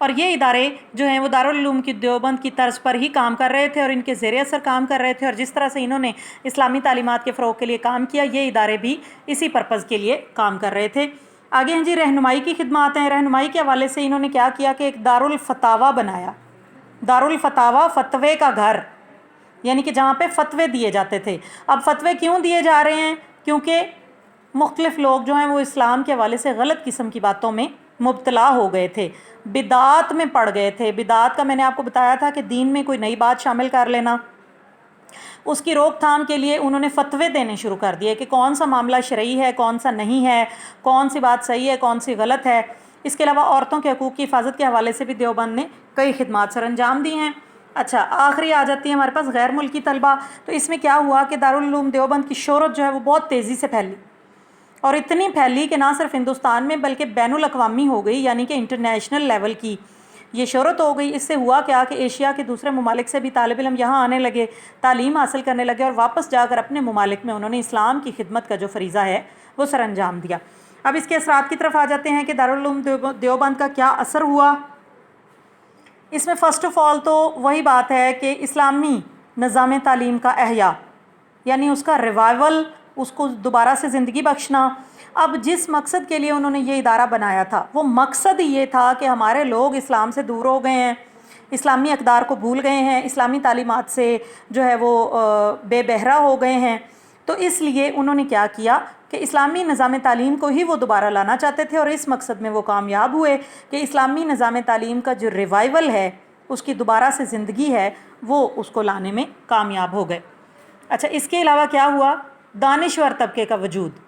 اور یہ ادارے جو ہیں وہ دارالعلوم کی دیوبند کی طرز پر ہی کام کر رہے تھے اور ان کے زیر اثر کام کر رہے تھے، اور جس طرح سے انہوں نے اسلامی تعلیمات کے فروغ کے لیے کام کیا، یہ ادارے بھی اسی پرپز کے لیے کام کر رہے تھے۔ آگے ہیں جی رہنمائی کی خدمات ہیں۔ رہنمائی کے حوالے سے انہوں نے کیا کیا کہ ایک دارالفتاویٰ بنایا۔ دارالفتاویٰ فتوے کا گھر، یعنی کہ جہاں پہ فتوے دیے جاتے تھے۔ اب فتوے کیوں دیے جا رہے ہیں؟ کیونکہ مختلف لوگ جو ہیں وہ اسلام کے حوالے سے غلط قسم کی باتوں میں مبتلا ہو گئے تھے، بدعات میں پڑ گئے تھے۔ بدعات کا میں نے آپ کو بتایا تھا کہ دین میں کوئی نئی بات شامل کر لینا، اس کی روک تھام کے لیے انہوں نے فتوے دینے شروع کر دیے کہ کون سا معاملہ شرعی ہے، کون سا نہیں ہے، کون سی بات صحیح ہے، کون سی غلط ہے۔ اس کے علاوہ عورتوں کے حقوق کی حفاظت کے حوالے سے بھی دیوبند نے کئی خدمات سر انجام دی ہیں۔ اچھا، آخری آ جاتی ہے ہمارے پاس غیر ملکی طلبہ۔ تو اس میں کیا ہوا کہ دارالعلوم دیوبند کی شہرت جو ہے وہ بہت تیزی سے پھیلی، اور اتنی پھیلی کہ نہ صرف ہندوستان میں بلکہ بین الاقوامی ہو گئی، یعنی کہ انٹرنیشنل لیول کی یہ شہرت ہو گئی۔ اس سے ہوا کیا کہ ایشیا کے دوسرے ممالک سے بھی طالب علم یہاں آنے لگے، تعلیم حاصل کرنے لگے، اور واپس جا کر اپنے ممالک میں انہوں نے اسلام کی خدمت کا جو فریضہ ہے وہ سر انجام دیا۔ اب اس کے اثرات کی طرف آ جاتے ہیں کہ دارالعلوم دیوبند کا کیا اثر ہوا۔ اس میں فرسٹ آف آل تو وہی بات ہے کہ اسلامی نظام تعلیم کا احیاء، یعنی اس کا ریوائول، اس کو دوبارہ سے زندگی بخشنا۔ اب جس مقصد کے لیے انہوں نے یہ ادارہ بنایا تھا وہ مقصد یہ تھا کہ ہمارے لوگ اسلام سے دور ہو گئے ہیں، اسلامی اقدار کو بھول گئے ہیں، اسلامی تعلیمات سے جو ہے وہ بے بہرہ ہو گئے ہیں۔ تو اس لیے انہوں نے کیا کیا کہ اسلامی نظام تعلیم کو ہی وہ دوبارہ لانا چاہتے تھے، اور اس مقصد میں وہ کامیاب ہوئے کہ اسلامی نظام تعلیم کا جو ریوائول ہے، اس کی دوبارہ سے زندگی ہے، وہ اس کو لانے میں کامیاب ہو گئے۔ اچھا، اس کے علاوہ کیا ہوا؟ دانشور طبقے کا وجود۔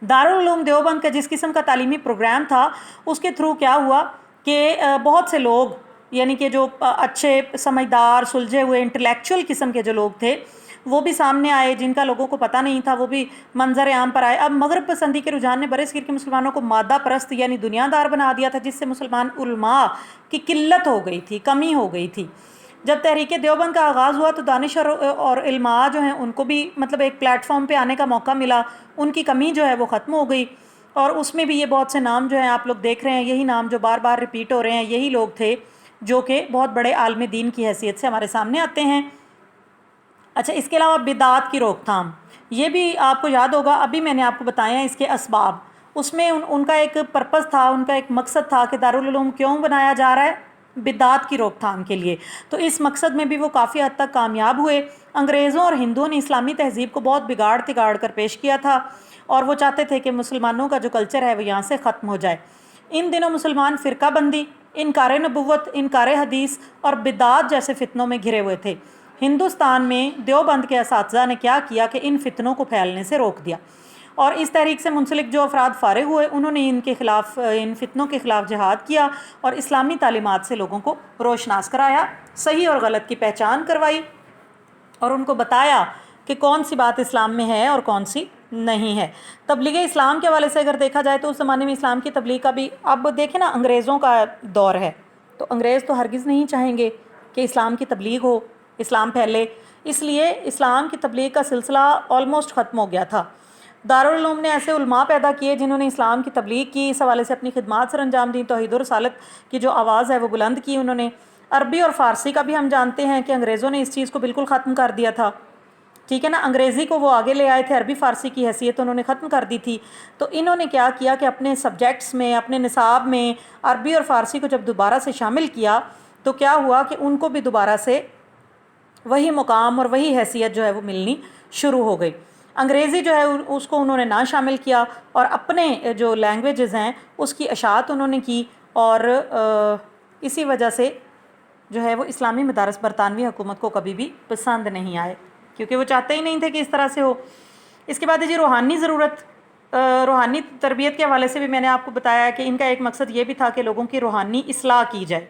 دارالعلوم دیوبند کا جس قسم کا تعلیمی پروگرام تھا، اس کے تھرو کیا ہوا کہ بہت سے لوگ، یعنی کہ جو اچھے سمجھدار سلجھے ہوئے انٹلیکچوئل قسم کے جو لوگ تھے، وہ بھی سامنے آئے، جن کا لوگوں کو پتہ نہیں تھا، وہ بھی منظر عام پر آئے۔ اب مغرب پسندی کے رجحان نے برصغیر کے مسلمانوں کو مادہ پرست یعنی دنیا دار بنا دیا تھا، جس سے مسلمان علماء کی قلت ہو گئی تھی، کمی ہو گئی تھی۔ جب تحریک دیوبند کا آغاز ہوا تو دانش اور علماء جو ہیں ان کو بھی مطلب ایک پلیٹ فارم پہ آنے کا موقع ملا، ان کی کمی جو ہے وہ ختم ہو گئی، اور اس میں بھی یہ بہت سے نام جو ہیں آپ لوگ دیکھ رہے ہیں، یہی نام جو بار بار ریپیٹ ہو رہے ہیں، یہی لوگ تھے جو کہ بہت بڑے عالم دین کی حیثیت سے ہمارے سامنے آتے ہیں۔ اچھا، اس کے علاوہ بدعات کی روک تھام، یہ بھی آپ کو یاد ہوگا، ابھی میں نے آپ کو بتایا اس کے اسباب۔ اس میں ان کا ایک پرپس تھا، ان کا ایک مقصد تھا کہ دارالعلوم کیوں بنایا جا رہا ہے؟ بدعات کی روک تھام کے لیے۔ تو اس مقصد میں بھی وہ کافی حد تک کامیاب ہوئے۔ انگریزوں اور ہندوؤں نے اسلامی تہذیب کو بہت بگاڑ تگاڑ کر پیش کیا تھا، اور وہ چاہتے تھے کہ مسلمانوں کا جو کلچر ہے وہ یہاں سے ختم ہو جائے۔ ان دنوں مسلمان فرقہ بندی، انکار نبوت، انکار حدیث اور بدعات جیسے فتنوں میں گھرے ہوئے تھے۔ ہندوستان میں دیوبند کے اساتذہ نے کیا کیا کہ ان فتنوں کو پھیلنے سے روک دیا، اور اس تحریک سے منسلک جو افراد فارغ ہوئے انہوں نے ان فتنوں کے خلاف جہاد کیا، اور اسلامی تعلیمات سے لوگوں کو روشناس کرایا، صحیح اور غلط کی پہچان کروائی، اور ان کو بتایا کہ کون سی بات اسلام میں ہے اور کون سی نہیں ہے۔ تبلیغ اسلام کے حوالے سے اگر دیکھا جائے تو اس زمانے میں اسلام کی تبلیغ کا بھی، اب دیکھیں نا، انگریزوں کا دور ہے، تو انگریز تو ہرگز نہیں چاہیں گے کہ اسلام کی تبلیغ ہو، اسلام پھیلے، اس لیے اسلام کی تبلیغ کا سلسلہ آلموسٹ ختم ہو گیا تھا۔ دارالعلوم نے ایسے علماء پیدا کیے جنہوں نے اسلام کی تبلیغ کی، اس حوالے سے اپنی خدمات سر انجام دیں، توحید و رسالت کی جو آواز ہے وہ بلند کی انہوں نے۔ عربی اور فارسی کا بھی ہم جانتے ہیں کہ انگریزوں نے اس چیز کو بالکل ختم کر دیا تھا، ٹھیک ہے نا، انگریزی کو وہ آگے لے آئے تھے، عربی فارسی کی حیثیت انہوں نے ختم کر دی تھی۔ تو انہوں نے کیا کیا کہ اپنے سبجیکٹس میں، اپنے نصاب میں عربی اور فارسی کو جب دوبارہ سے شامل کیا تو کیا ہوا کہ ان کو بھی دوبارہ سے وہی مقام اور وہی حیثیت جو ہے وہ ملنی شروع ہو گئی۔ انگریزی جو ہے اس کو انہوں نے نہ شامل کیا، اور اپنے جو لینگویجز ہیں اس کی اشاعت انہوں نے کی، اور اسی وجہ سے جو ہے وہ اسلامی مدارس برطانوی حکومت کو کبھی بھی پسند نہیں آئے، کیونکہ وہ چاہتے ہی نہیں تھے کہ اس طرح سے ہو۔ اس کے بعد جی روحانی ضرورت، روحانی تربیت کے حوالے سے بھی میں نے آپ کو بتایا کہ ان کا ایک مقصد یہ بھی تھا کہ لوگوں کی روحانی اصلاح کی جائے۔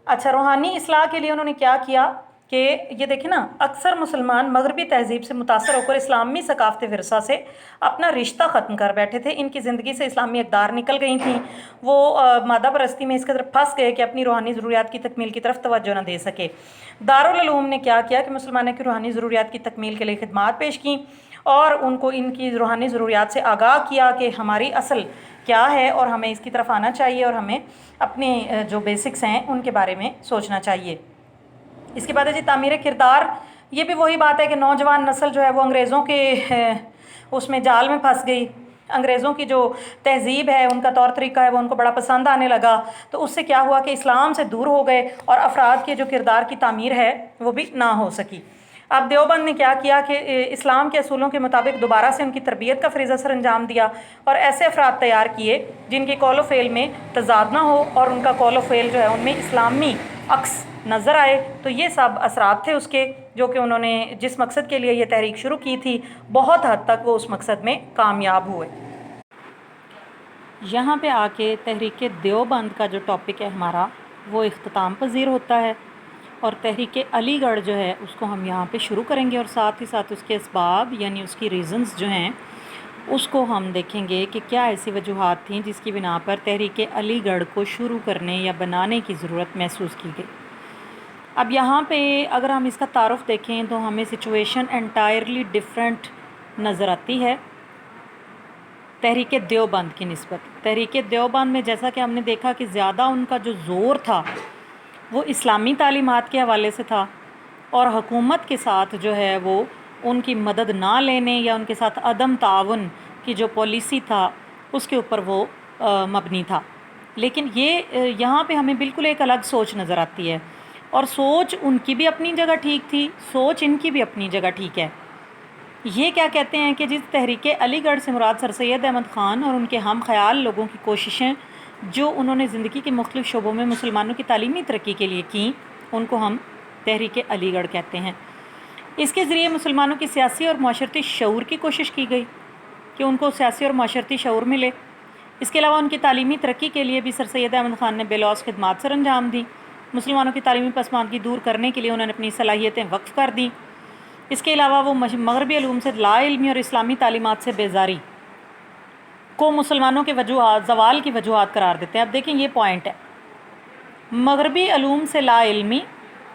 اچھا، روحانی اصلاح کے لیے انہوں نے کیا کیا کہ یہ دیکھیں نا، اکثر مسلمان مغربی تہذیب سے متاثر ہو کر اسلامی ثقافتی ورثہ سے اپنا رشتہ ختم کر بیٹھے تھے، ان کی زندگی سے اسلامی اقدار نکل گئی تھیں، وہ مادہ پرستی میں اس قدر پھنس گئے کہ اپنی روحانی ضروریات کی تکمیل کی طرف توجہ نہ دے سکے۔ دارالعلوم نے کیا کیا کہ مسلمانوں کی روحانی ضروریات کی تکمیل کے لیے خدمات پیش کیں، اور ان کو ان کی روحانی ضروریات سے آگاہ کیا کہ ہماری اصل کیا ہے اور ہمیں اس کی طرف آنا چاہیے اور ہمیں اپنے جو بیسکس ہیں ان کے بارے میں سوچنا چاہیے۔ اس کے بعد ہے جی تعمیر کردار۔ یہ بھی وہی بات ہے کہ نوجوان نسل جو ہے وہ انگریزوں کے اس میں جال میں پھنس گئی، انگریزوں کی جو تہذیب ہے، ان کا طور طریقہ ہے، وہ ان کو بڑا پسند آنے لگا، تو اس سے کیا ہوا کہ اسلام سے دور ہو گئے اور افراد کے جو کردار کی تعمیر ہے وہ بھی نہ ہو سکی۔ اب دیوبند نے کیا کیا کہ اسلام کے اصولوں کے مطابق دوبارہ سے ان کی تربیت کا فریضہ سر انجام دیا اور ایسے افراد تیار کیے جن کے قول و فعل میں تضاد نہ ہو اور ان کا قول و فعل جو ہے ان میں اسلامی عکس نظر آئے۔ تو یہ سب اثرات تھے اس کے، جو کہ انہوں نے جس مقصد کے لیے یہ تحریک شروع کی تھی بہت حد تک وہ اس مقصد میں کامیاب ہوئے۔ یہاں پہ آ کے تحریک دیوبند کا جو ٹاپک ہے ہمارا وہ اختتام پذیر ہوتا ہے، اور تحریک علی گڑھ جو ہے اس کو ہم یہاں پہ شروع کریں گے، اور ساتھ ہی ساتھ اس کے اسباب یعنی اس کی ریزنز جو ہیں اس کو ہم دیکھیں گے کہ کیا ایسی وجوہات تھیں جس کی بنا پر تحریک علی گڑھ کو شروع کرنے یا بنانے کی ضرورت محسوس کی گئی۔ اب یہاں پہ اگر ہم اس کا تعارف دیکھیں تو ہمیں سچویشن انٹائرلی ڈیفرنٹ نظر آتی ہے تحریک دیوبند کی نسبت۔ تحریک دیوبند میں جیسا کہ ہم نے دیکھا کہ زیادہ ان کا جو زور تھا وہ اسلامی تعلیمات کے حوالے سے تھا، اور حکومت کے ساتھ جو ہے وہ ان کی مدد نہ لینے یا ان کے ساتھ عدم تعاون کی جو پالیسی تھا اس کے اوپر وہ مبنی تھا۔ لیکن یہ یہاں پہ ہمیں بالکل ایک الگ سوچ نظر آتی ہے، اور سوچ ان کی بھی اپنی جگہ ٹھیک تھی، سوچ ان کی بھی اپنی جگہ ٹھیک ہے۔ یہ کیا کہتے ہیں کہ جس تحریک علی گڑھ سے مراد سر سید احمد خان اور ان کے ہم خیال لوگوں کی کوششیں جو انہوں نے زندگی کے مختلف شعبوں میں مسلمانوں کی تعلیمی ترقی کے لیے کیں، ان کو ہم تحریک علی گڑھ کہتے ہیں۔ اس کے ذریعے مسلمانوں کی سیاسی اور معاشرتی شعور کی کوشش کی گئی کہ ان کو سیاسی اور معاشرتی شعور ملے۔ اس کے علاوہ ان کی تعلیمی ترقی کے لیے بھی سر سید احمد خان نے بے لوث خدمات سر انجام دیں۔ مسلمانوں کی تعلیمی پسماندگی دور کرنے کے لیے انہوں نے اپنی صلاحیتیں وقف کر دیں۔ اس کے علاوہ وہ مغربی علوم سے لا علمی اور اسلامی تعلیمات سے بیزاری کو مسلمانوں کے زوال کی وجوہات قرار دیتے ہیں۔ اب دیکھیں یہ پوائنٹ ہے، مغربی علوم سے لا علمی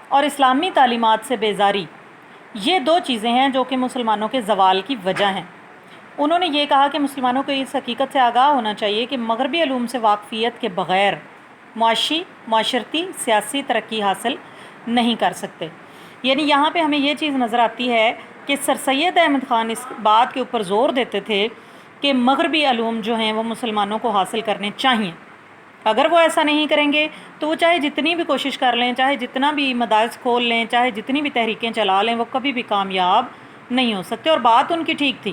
اور اسلامی تعلیمات سے بیزاری، یہ دو چیزیں ہیں جو کہ مسلمانوں کے زوال کی وجہ ہیں۔ انہوں نے یہ کہا کہ مسلمانوں کو اس حقیقت سے آگاہ ہونا چاہیے کہ مغربی علوم سے واقفیت کے بغیر معاشرتی سیاسی ترقی حاصل نہیں کر سکتے۔ یعنی یہاں پہ ہمیں یہ چیز نظر آتی ہے کہ سر سید احمد خان اس بات کے اوپر زور دیتے تھے کہ مغربی علوم جو ہیں وہ مسلمانوں کو حاصل کرنے چاہیے۔ اگر وہ ایسا نہیں کریں گے تو وہ چاہے جتنی بھی کوشش کر لیں، چاہے جتنا بھی مدارس کھول لیں، چاہے جتنی بھی تحریکیں چلا لیں، وہ کبھی بھی کامیاب نہیں ہو سکتے۔ اور بات ان کی ٹھیک تھی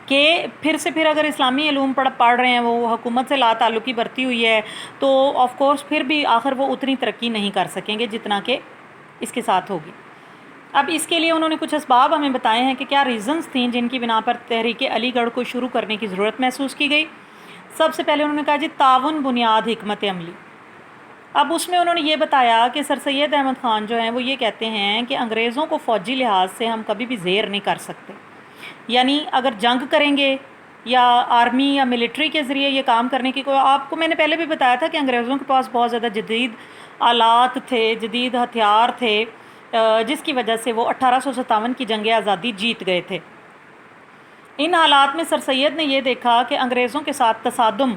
کہ پھر اگر اسلامی علوم پڑھ رہے ہیں، وہ حکومت سے لا تعلقی برتی ہوئی ہے، تو آف کورس پھر بھی آخر وہ اتنی ترقی نہیں کر سکیں گے جتنا کہ اس کے ساتھ ہوگی۔ اب اس کے لیے انہوں نے کچھ اسباب ہمیں بتائے ہیں کہ کیا ریزنز تھیں جن کی بنا پر تحریک علی گڑھ کو شروع کرنے کی ضرورت محسوس کی گئی۔ سب سے پہلے انہوں نے کہا جی تعاون بنیاد حکمت عملی۔ اب اس میں انہوں نے یہ بتایا کہ سر سید احمد خان جو ہیں وہ یہ کہتے ہیں کہ انگریزوں کو فوجی لحاظ سے ہم کبھی بھی زیر نہیں کر سکتے، یعنی اگر جنگ کریں گے یا آرمی یا ملٹری کے ذریعے یہ کام کرنے کی آپ کو میں نے پہلے بھی بتایا تھا کہ انگریزوں کے پاس بہت زیادہ جدید آلات تھے، جدید ہتھیار تھے، جس کی وجہ سے وہ 1857 کی جنگ آزادی جیت گئے تھے۔ ان حالات میں سر سید نے یہ دیکھا کہ انگریزوں کے ساتھ تصادم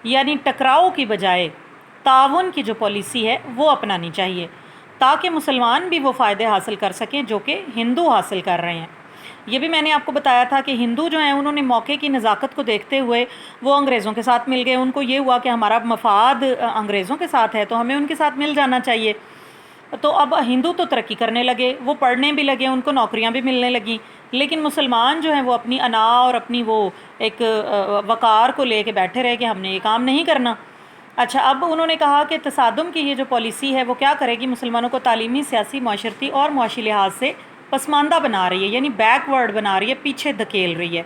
یعنی ٹکراؤ کی بجائے تعاون کی جو پالیسی ہے وہ اپنانی چاہیے، تاکہ مسلمان بھی وہ فائدے حاصل کر سکیں جو کہ ہندو حاصل کر رہے ہیں۔ یہ بھی میں نے آپ کو بتایا تھا کہ ہندو جو ہیں انہوں نے موقع کی نزاکت کو دیکھتے ہوئے وہ انگریزوں کے ساتھ مل گئے۔ ان کو یہ ہوا کہ ہمارا مفاد انگریزوں کے ساتھ ہے تو ہمیں ان کے ساتھ مل جانا چاہیے۔ تو اب ہندو تو ترقی کرنے لگے، وہ پڑھنے بھی لگے، ان کو نوکریاں بھی ملنے لگیں، لیکن مسلمان جو ہیں وہ اپنی انا اور اپنی وہ ایک وقار کو لے کے بیٹھے رہے کہ ہم نے یہ کام نہیں کرنا۔ اچھا، اب انہوں نے کہا کہ تصادم کی یہ جو پالیسی ہے وہ کیا کرے گی، مسلمانوں کو تعلیمی، سیاسی، معاشرتی اور معاشی لحاظ سے پسماندہ بنا رہی ہے، یعنی بیک ورڈ بنا رہی ہے، پیچھے دھکیل رہی ہے۔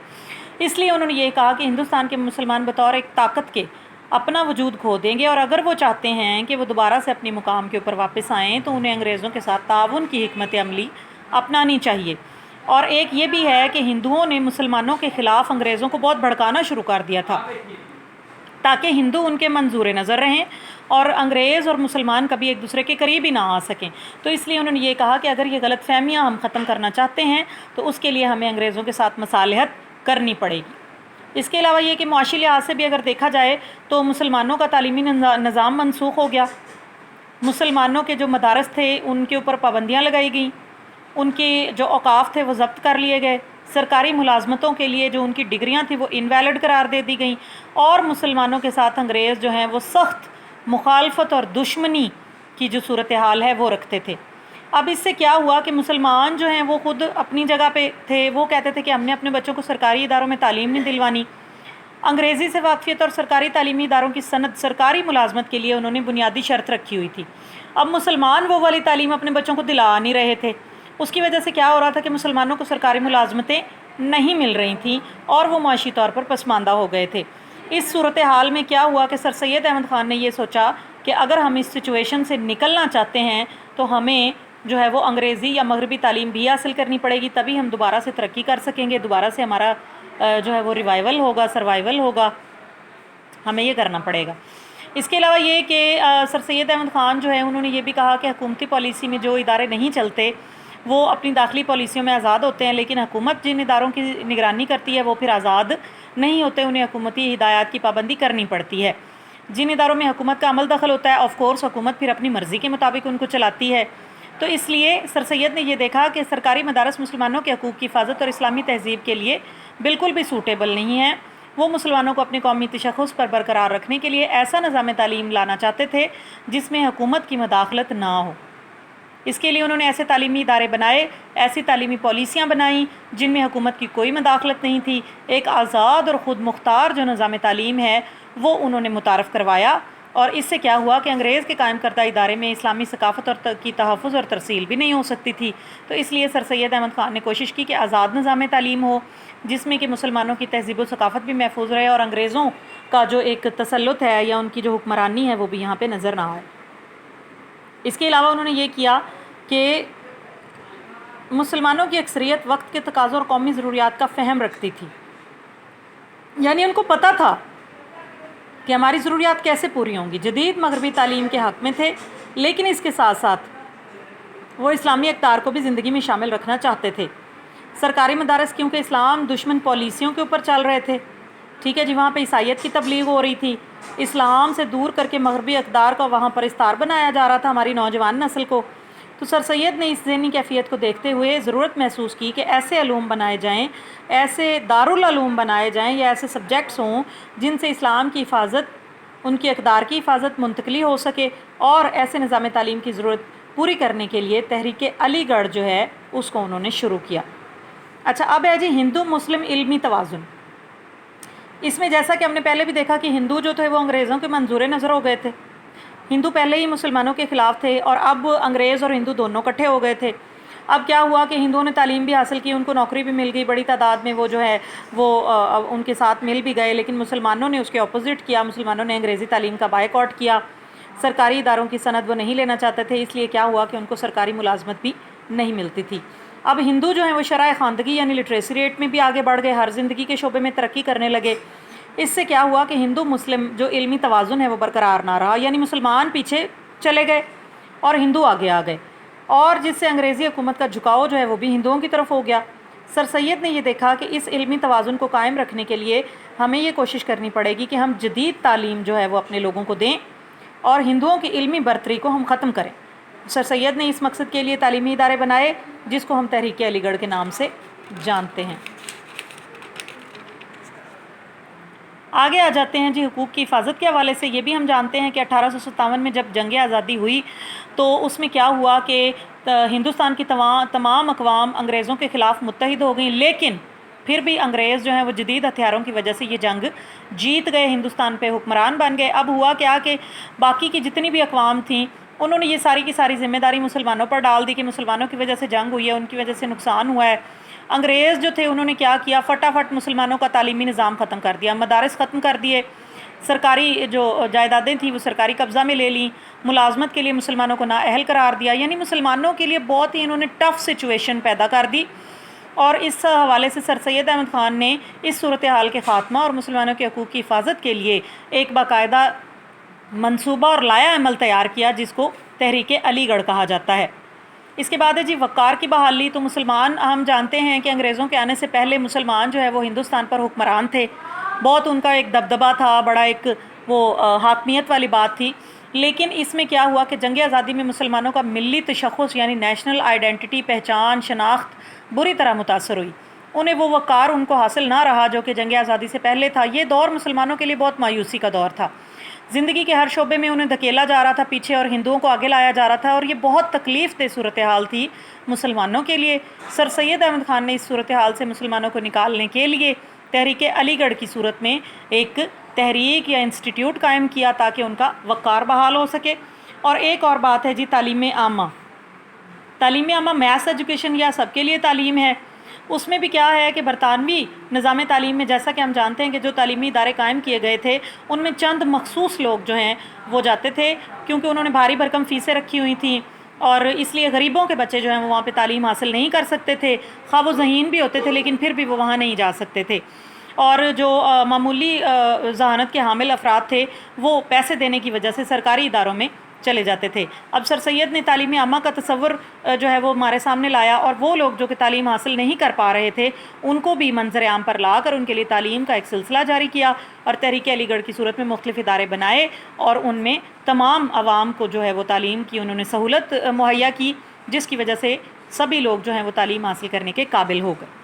اس لیے انہوں نے یہ کہا کہ ہندوستان کے مسلمان بطور ایک طاقت کے اپنا وجود کھو دیں گے، اور اگر وہ چاہتے ہیں کہ وہ دوبارہ سے اپنی مقام کے اوپر واپس آئیں تو انہیں انگریزوں کے ساتھ تعاون کی حکمت عملی اپنانی چاہیے۔ اور ایک یہ بھی ہے کہ ہندوؤں نے مسلمانوں کے خلاف انگریزوں کو بہت بھڑکانا شروع کر دیا تھا، تاکہ ہندو ان کے منظور نظر رہیں اور انگریز اور مسلمان کبھی ایک دوسرے کے قریب ہی نہ آ سکیں۔ تو اس لیے انہوں نے یہ کہا کہ اگر یہ غلط فہمیاں ہم ختم کرنا چاہتے ہیں تو اس کے لیے ہمیں انگریزوں کے ساتھ مصالحت کرنی پڑے گی۔ اس کے علاوہ یہ کہ معاشی لحاظ سے بھی اگر دیکھا جائے تو مسلمانوں کا تعلیمی نظام منسوخ ہو گیا، مسلمانوں کے جو مدارس تھے ان کے اوپر پابندیاں لگائی گئیں، ان کے جو اوقاف تھے وہ ضبط کر لیے گئے، سرکاری ملازمتوں کے لیے جو ان کی ڈگریاں تھیں وہ انویلڈ قرار دے دی گئیں، اور مسلمانوں کے ساتھ انگریز جو ہیں وہ سخت مخالفت اور دشمنی کی جو صورتحال ہے وہ رکھتے تھے۔ اب اس سے کیا ہوا کہ مسلمان جو ہیں وہ خود اپنی جگہ پہ تھے، وہ کہتے تھے کہ ہم نے اپنے بچوں کو سرکاری اداروں میں تعلیم نہیں دلوانی، انگریزی سے واقفیت اور سرکاری تعلیمی اداروں کی سند سرکاری ملازمت کے لیے انہوں نے بنیادی شرط رکھی ہوئی تھی۔ اب مسلمان وہ والی تعلیم اپنے بچوں کو دلا نہیں رہے تھے، اس کی وجہ سے کیا ہو رہا تھا کہ مسلمانوں کو سرکاری ملازمتیں نہیں مل رہی تھیں اور وہ معاشی طور پر پسماندہ ہو گئے تھے۔ اس صورتحال میں کیا ہوا کہ سر سید احمد خان نے یہ سوچا کہ اگر ہم اس سچویشن سے نکلنا چاہتے ہیں تو ہمیں جو ہے وہ انگریزی یا مغربی تعلیم بھی حاصل کرنی پڑے گی، تبھی ہم دوبارہ سے ترقی کر سکیں گے، دوبارہ سے ہمارا جو ہے وہ ریوائول ہوگا، سروائیول ہوگا، ہمیں یہ کرنا پڑے گا۔ اس کے علاوہ یہ کہ سر سید احمد خان جو ہے انہوں نے یہ بھی کہا کہ حکومتی پالیسی میں جو ادارے نہیں چلتے وہ اپنی داخلی پالیسیوں میں آزاد ہوتے ہیں، لیکن حکومت جن اداروں کی نگرانی کرتی ہے وہ پھر آزاد نہیں ہوتے، انہیں حکومتی ہدایات کی پابندی کرنی پڑتی ہے۔ جن اداروں میں حکومت کا عمل دخل ہوتا ہے آف کورس حکومت پھر اپنی مرضی کے مطابق ان کو چلاتی ہے۔ تو اس لیے سر سید نے یہ دیکھا کہ سرکاری مدارس مسلمانوں کے حقوق کی حفاظت اور اسلامی تہذیب کے لیے بالکل بھی سوٹیبل نہیں ہیں۔ وہ مسلمانوں کو اپنے قومی تشخص پر برقرار رکھنے کے لیے ایسا نظام تعلیم لانا چاہتے تھے جس میں حکومت کی مداخلت نہ ہو۔ اس کے لیے انہوں نے ایسے تعلیمی ادارے بنائے، ایسی تعلیمی پالیسیاں بنائیں جن میں حکومت کی کوئی مداخلت نہیں تھی، ایک آزاد اور خود مختار جو نظام تعلیم ہے وہ انہوں نے متعارف کروایا، اور اس سے کیا ہوا کہ انگریز کے قائم کردہ ادارے میں اسلامی ثقافت اور کی تحفظ اور ترسیل بھی نہیں ہو سکتی تھی۔ تو اس لیے سر سید احمد خان نے کوشش کی کہ آزاد نظام تعلیم ہو جس میں کہ مسلمانوں کی تہذیب و ثقافت بھی محفوظ رہے اور انگریزوں کا جو ایک تسلط ہے یا ان کی جو حکمرانی ہے وہ بھی یہاں پہ نظر نہ آئے۔ اس کے علاوہ انہوں نے یہ کیا کہ مسلمانوں کی اکثریت وقت کے تقاضوں اور قومی ضروریات کا فہم رکھتی تھی، یعنی ان کو پتہ تھا کہ ہماری ضروریات کیسے پوری ہوں گی۔ جدید مغربی تعلیم کے حق میں تھے، لیکن اس کے ساتھ ساتھ وہ اسلامی اقدار کو بھی زندگی میں شامل رکھنا چاہتے تھے۔ سرکاری مدارس کیونکہ اسلام دشمن پالیسیوں کے اوپر چل رہے تھے، ٹھیک ہے جی، وہاں پہ عیسائیت کی تبلیغ ہو رہی تھی، اسلام سے دور کر کے مغربی اقدار کا وہاں پر استار بنایا جا رہا تھا ہماری نوجوان نسل کو۔ تو سر سید نے اس ذہنی کیفیت کو دیکھتے ہوئے ضرورت محسوس کی کہ ایسے علوم بنائے جائیں، ایسے دارالعلوم بنائے جائیں یا ایسے سبجیکٹس ہوں جن سے اسلام کی حفاظت، ان کی اقدار کی حفاظت منتقلی ہو سکے، اور ایسے نظام تعلیم کی ضرورت پوری کرنے کے لیے تحریک علی گڑھ جو ہے اس کو انہوں نے شروع کیا۔ اچھا اب ہے جی ہندو مسلم علمی توازن۔ اس میں جیسا کہ ہم نے پہلے بھی دیکھا کہ ہندو جو تھے وہ انگریزوں کے منظور نظر ہو گئے تھے، ہندو پہلے ہی مسلمانوں کے خلاف تھے اور اب انگریز اور ہندو دونوں اکٹھے ہو گئے تھے۔ اب کیا ہوا کہ ہندوؤں نے تعلیم بھی حاصل کی، ان کو نوکری بھی مل گئی، بڑی تعداد میں وہ جو ہے وہ ان کے ساتھ مل بھی گئے، لیکن مسلمانوں نے اس کے اپوزٹ کیا، مسلمانوں نے انگریزی تعلیم کا بائیکاٹ کیا، سرکاری اداروں کی سند وہ نہیں لینا چاہتے تھے، اس لیے کیا ہوا کہ ان کو سرکاری ملازمت بھی نہیں ملتی تھی۔ اب ہندو جو ہیں وہ شرح خواندگی یعنی لٹریسی ریٹ میں بھی آگے بڑھ گئے، ہر زندگی کے شعبے میں ترقی کرنے لگے۔ اس سے کیا ہوا کہ ہندو مسلم جو علمی توازن ہے وہ برقرار نہ رہا، یعنی مسلمان پیچھے چلے گئے اور ہندو آگے آ گئے، اور جس سے انگریزی حکومت کا جھکاؤ جو ہے وہ بھی ہندوؤں کی طرف ہو گیا۔ سر سید نے یہ دیکھا کہ اس علمی توازن کو قائم رکھنے کے لیے ہمیں یہ کوشش کرنی پڑے گی کہ ہم جدید تعلیم جو ہے وہ اپنے لوگوں کو دیں اور ہندوؤں کی علمی برتری کو ہم ختم کریں۔ سر سید نے اس مقصد کے لیے تعلیمی ادارے بنائے جس کو ہم تحریک علی گڑھ کے نام سے جانتے ہیں۔ آگے آ جاتے ہیں جی حقوق کی حفاظت کے حوالے سے۔ یہ بھی ہم جانتے ہیں کہ 1857 میں جب جنگ آزادی ہوئی تو اس میں کیا ہوا کہ ہندوستان کی تمام اقوام انگریزوں کے خلاف متحد ہو گئیں، لیکن پھر بھی انگریز جو ہیں وہ جدید ہتھیاروں کی وجہ سے یہ جنگ جیت گئے، ہندوستان پہ حکمران بن گئے۔ اب ہوا کیا کہ باقی کی جتنی بھی اقوام تھیں انہوں نے یہ ساری کی ساری ذمہ داری مسلمانوں پر ڈال دی کہ مسلمانوں کی وجہ سے جنگ ہوئی ہے، ان کی وجہ سے نقصان ہوا ہے۔ انگریز جو تھے انہوں نے کیا کیا، فٹافٹ مسلمانوں کا تعلیمی نظام ختم کر دیا، مدارس ختم کر دیے، سرکاری جو جائیدادیں تھیں وہ سرکاری قبضہ میں لے لیں، ملازمت کے لیے مسلمانوں کو نااہل قرار دیا، یعنی مسلمانوں کے لیے بہت ہی انہوں نے ٹف سچویشن پیدا کر دی اور اس حوالے سے سر سید احمد خان نے اس صورتحال کے خاتمہ اور مسلمانوں کے حقوق کی حفاظت کے لیے ایک باقاعدہ منصوبہ اور لائحہ عمل تیار کیا جس کو تحریک علی گڑھ کہا جاتا ہے۔ اس کے بعد ہے جی وقار کی بحالی۔ تو مسلمان ہم جانتے ہیں کہ انگریزوں کے آنے سے پہلے مسلمان جو ہے وہ ہندوستان پر حکمران تھے، بہت ان کا ایک دبدبہ تھا، بڑا ایک وہ حاکمیت والی بات تھی۔ لیکن اس میں کیا ہوا کہ جنگ آزادی میں مسلمانوں کا ملی تشخص یعنی نیشنل آئیڈینٹی، پہچان، شناخت بری طرح متاثر ہوئی۔ انہیں وہ وقار ان کو حاصل نہ رہا جو کہ جنگ آزادی سے پہلے تھا۔ یہ دور مسلمانوں کے لیے بہت مایوسی کا دور تھا، زندگی کے ہر شعبے میں انہیں دھکیلا جا رہا تھا پیچھے اور ہندوؤں کو آگے لایا جا رہا تھا، اور یہ بہت تکلیف دہ صورتحال تھی مسلمانوں کے لیے۔ سر سید احمد خان نے اس صورتحال سے مسلمانوں کو نکالنے کے لیے تحریک علی گڑھ کی صورت میں ایک تحریک یا انسٹیٹیوٹ قائم کیا تاکہ ان کا وقار بحال ہو سکے۔ اور ایک اور بات ہے جی تعلیم عامہ۔ تعلیم عامہ میس ایجوکیشن یا سب کے لیے تعلیم ہے۔ اس میں بھی کیا ہے کہ برطانوی نظام تعلیم میں جیسا کہ ہم جانتے ہیں کہ جو تعلیمی ادارے قائم کیے گئے تھے ان میں چند مخصوص لوگ جو ہیں وہ جاتے تھے، کیونکہ انہوں نے بھاری بھرکم فیسیں رکھی ہوئی تھیں، اور اس لیے غریبوں کے بچے جو ہیں وہ وہاں پہ تعلیم حاصل نہیں کر سکتے تھے، خواہ وہ ذہین بھی ہوتے تھے لیکن پھر بھی وہ وہاں نہیں جا سکتے تھے۔ اور جو معمولی ذہانت کے حامل افراد تھے وہ پیسے دینے کی وجہ سے سرکاری اداروں میں چلے جاتے تھے۔ اب سر سید نے تعلیم عامہ کا تصور جو ہے وہ ہمارے سامنے لایا، اور وہ لوگ جو کہ تعلیم حاصل نہیں کر پا رہے تھے ان کو بھی منظر عام پر لا کر ان کے لیے تعلیم کا ایک سلسلہ جاری کیا، اور تحریک علی گڑھ کی صورت میں مختلف ادارے بنائے اور ان میں تمام عوام کو جو ہے وہ تعلیم کی انہوں نے سہولت مہیا کی، جس کی وجہ سے سبھی لوگ جو ہیں وہ تعلیم حاصل کرنے کے قابل ہو گئے۔